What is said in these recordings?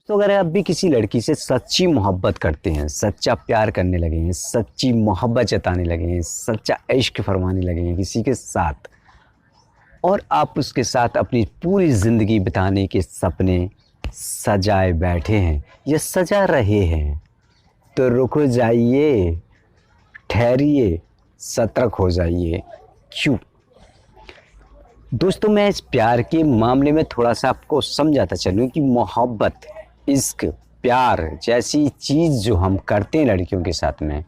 तो अगर आप भी किसी लड़की से सच्ची मोहब्बत करते हैं, सच्चा प्यार करने लगे हैं, सच्ची मोहब्बत जताने लगे हैं, सच्चा इश्क फरमाने लगे हैं किसी के साथ, और आप उसके साथ अपनी पूरी ज़िंदगी बिताने के सपने सजाए बैठे हैं या सजा रहे हैं, तो रुक जाइए, ठहरिए, सतर्क हो जाइए। क्यों? दोस्तों, मैं इस प्यार के मामले में थोड़ा सा आपको समझाता चलूँ कि मोहब्बत, इश्क, प्यार जैसी चीज़ जो हम करते हैं लड़कियों के साथ में,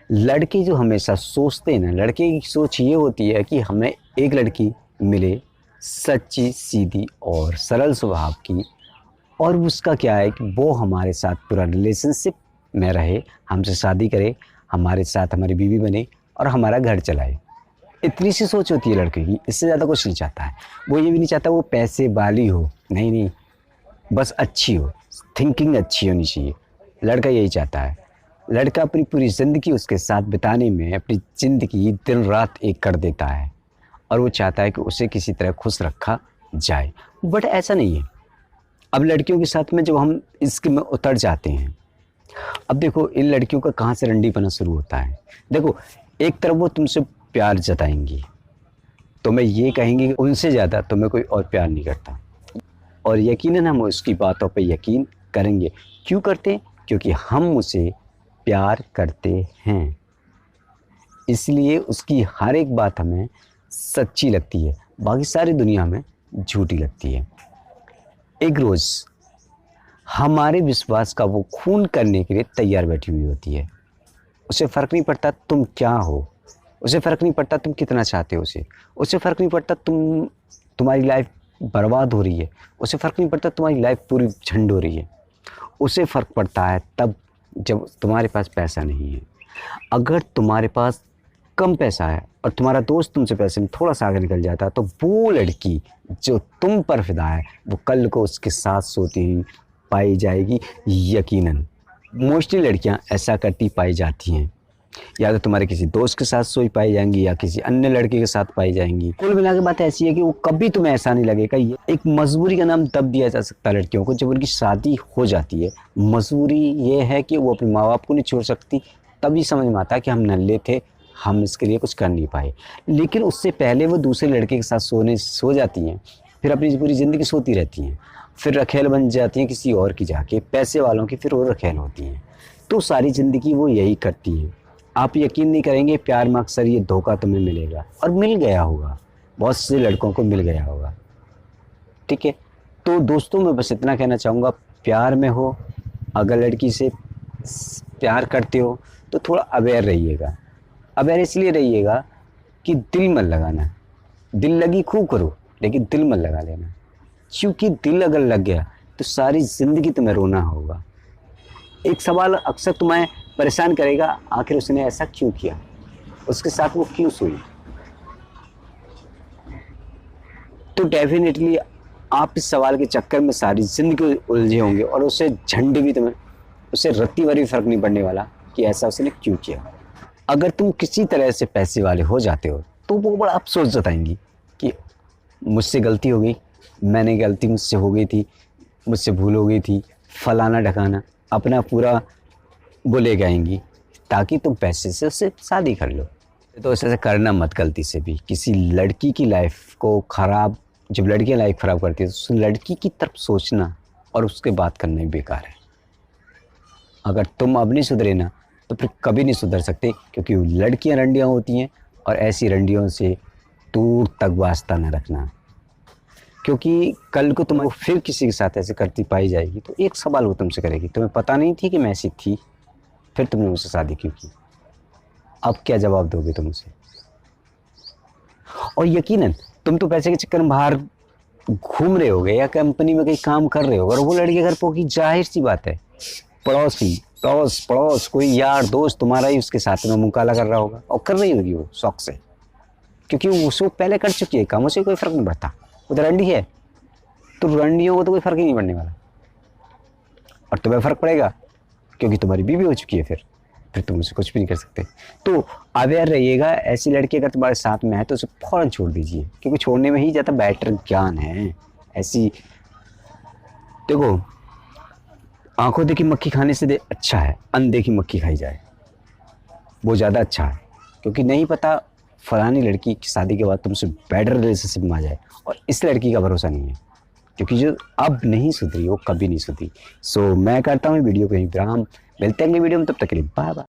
लड़के जो हमेशा सोचते हैं ना, लड़के की सोच ये होती है कि हमें एक लड़की मिले सच्ची, सीधी और सरल स्वभाव की, और उसका क्या है कि वो हमारे साथ पूरा रिलेशनशिप में रहे, हमसे शादी करे, हमारे साथ हमारी बीवी बने और हमारा घर चलाए। इतनी सी सोच होती है लड़के की, इससे ज़्यादा कुछ नहीं चाहता है। वो ये भी नहीं चाहता वो पैसे वाली हो, नहीं नहीं, बस अच्छी हो, थिंकिंग अच्छी होनी चाहिए। लड़का यही चाहता है। लड़का अपनी पूरी ज़िंदगी उसके साथ बिताने में अपनी ज़िंदगी दिन रात एक कर देता है, और वो चाहता है कि उसे किसी तरह खुश रखा जाए। बट ऐसा नहीं है। अब लड़कियों के साथ में जब हम इश्क में उतर जाते हैं, अब देखो इन लड़कियों का कहाँ से रंडीपना शुरू होता है। देखो, एक तरफ वो तुमसे प्यार जताएंगी, तो मैं ये कहेंगे कि उनसे ज़्यादा तो मैं कोई और प्यार नहीं करता, और यकीनन हम उसकी बातों पे यकीन करेंगे। क्यों करते हैं? क्योंकि हम उसे प्यार करते हैं, इसलिए उसकी हर एक बात हमें सच्ची लगती है, बाकी सारी दुनिया में झूठी लगती है। एक रोज़ हमारे विश्वास का वो खून करने के लिए तैयार बैठी हुई होती है। उसे फ़र्क नहीं पड़ता तुम क्या हो, उसे फ़र्क नहीं पड़ता तुम कितना चाहते हो उसे फ़र्क नहीं पड़ता तुम्हारी लाइफ बर्बाद हो रही है, उसे फ़र्क नहीं पड़ता तुम्हारी लाइफ पूरी झंड हो रही है। उसे फ़र्क पड़ता है तब जब तुम्हारे पास पैसा नहीं है। अगर तुम्हारे पास कम पैसा है और तुम्हारा दोस्त तुमसे पैसे में थोड़ा सा आगे निकल जाता है, तो वो लड़की जो तुम पर फिदा है वो कल को उसके साथ सोती हुई पाई जाएगी। यकीनन मोस्टली लड़कियां ऐसा करती पाई जाती हैं, या तो तुम्हारे किसी दोस्त के साथ सोई पाई जाएंगी या किसी अन्य लड़के के साथ पाई जाएंगी। कुल मिला के बात ऐसी है कि वो कभी तुम्हें ऐसा नहीं लगेगा। ये एक मजबूरी का नाम तब दिया जा सकता है लड़कियों को जब उनकी शादी हो जाती है। मजबूरी ये है कि वो अपने माँ बाप को नहीं छोड़ सकती, तभी समझ में आता है कि हम नल्ले थे, हम इसके लिए कुछ कर नहीं पाए। लेकिन उससे पहले वो दूसरे लड़के के साथ सो जाती हैं, फिर अपनी पूरी ज़िंदगी सोती रहती हैं, फिर रखेल बन जाती हैं किसी और की जाके, पैसे वालों की फिर वो रखेल होती हैं। तो सारी ज़िंदगी वो यही करती हैं। आप यकीन नहीं करेंगे, प्यार में अक्सर ये धोखा तुम्हें मिलेगा, और मिल गया होगा, बहुत से लड़कों को मिल गया होगा। ठीक है, तो दोस्तों मैं बस इतना कहना चाहूँगा, प्यार में हो, अगर लड़की से प्यार करते हो तो थोड़ा अवेयर रहिएगा। अवेयर इसलिए रहिएगा कि दिल मत लगाना, दिल लगी खूब करो लेकिन दिल मत लगा लेना, क्योंकि दिल अगर लग गया तो सारी ज़िंदगी तुम्हें रोना होगा। एक सवाल अक्सर तुम्हें परेशान करेगा, आखिर उसने ऐसा क्यों किया, उसके साथ वो क्यों सोई। तो डेफिनेटली आप इस सवाल के चक्कर में सारी ज़िंदगी उलझे होंगे, और उससे झंडे भी तुम्हें, उससे रत्ती भर भी फ़र्क नहीं पड़ने वाला कि ऐसा उसने क्यों किया। अगर तुम किसी तरह से पैसे वाले हो जाते हो तो वो बड़ा अफसोस जताएंगी कि मुझसे गलती हो गई, मैंने गलती मुझसे हो गई थी, मुझसे भूल हो गई थी, फलाना ढकाना, अपना पूरा बोले गाएंगी ताकि तुम पैसे से उससे शादी कर लो। तो ऐसे करना मत गलती से भी। किसी लड़की की लाइफ को ख़राब, जब लड़कियां लाइफ ख़राब करती है तो उस लड़की की तरफ सोचना और उसके बात करना भी बेकार है। अगर तुम अब नहीं सुधरे ना तो फिर कभी नहीं सुधर सकते, क्योंकि लड़कियां रंडियां होती हैं, और ऐसी रंडियों से दूर तक वास्ता न रखना, क्योंकि कल को तुम फिर किसी के साथ ऐसे करती पाई जाएगी तो एक सवाल वो तुमसे करेगी, तुम्हें पता नहीं थी कि मैं ऐसी थी, फिर तुमने मुझसे शादी क्यों की। अब क्या जवाब दोगे तुम उसे। और यकीनन तुम तो पैसे के चक्कर में बाहर घूम रहे होगे या कंपनी में कहीं काम कर रहे होगे, और वो लड़की घर पोगी, जाहिर सी बात है पड़ोसी, पड़ोस कोई यार दोस्त तुम्हारा ही उसके साथ में मुँह काला कर रहा होगा, और कर रही होगी वो शौक से, क्योंकि वो पहले कर चुकी है काम, उसे कोई फ़र्क नहीं पड़ता। उधर रंडी है तो रंडियों को तो कोई फ़र्क ही नहीं पड़ने वाला, और तुम्हें फ़र्क पड़ेगा क्योंकि तुम्हारी बीवी हो चुकी है, फिर तुम उसे कुछ भी नहीं कर सकते। तो अवेयर रहिएगा, ऐसी लड़की अगर तुम्हारे साथ में है तो उसे फ़ौरन छोड़ दीजिए, क्योंकि छोड़ने में ही ज़्यादा बेटर ज्ञान है। ऐसी देखो, आंखों देखी मक्खी खाने से अच्छा है अनदेखी मक्खी खाई जाए, वो ज़्यादा अच्छा है। क्योंकि नहीं पता फलानी लड़की की शादी के बाद तुमसे बेटर रिलेशनशिप में आ जाए, और इस लड़की का भरोसा नहीं है, क्योंकि जो अब नहीं सुधरी वो कभी नहीं सुधरी। सो मैं करता हूँ वीडियो को यहीं विराम, मिलते हैं अगली वीडियो में, तब तक के लिए बाय बाय।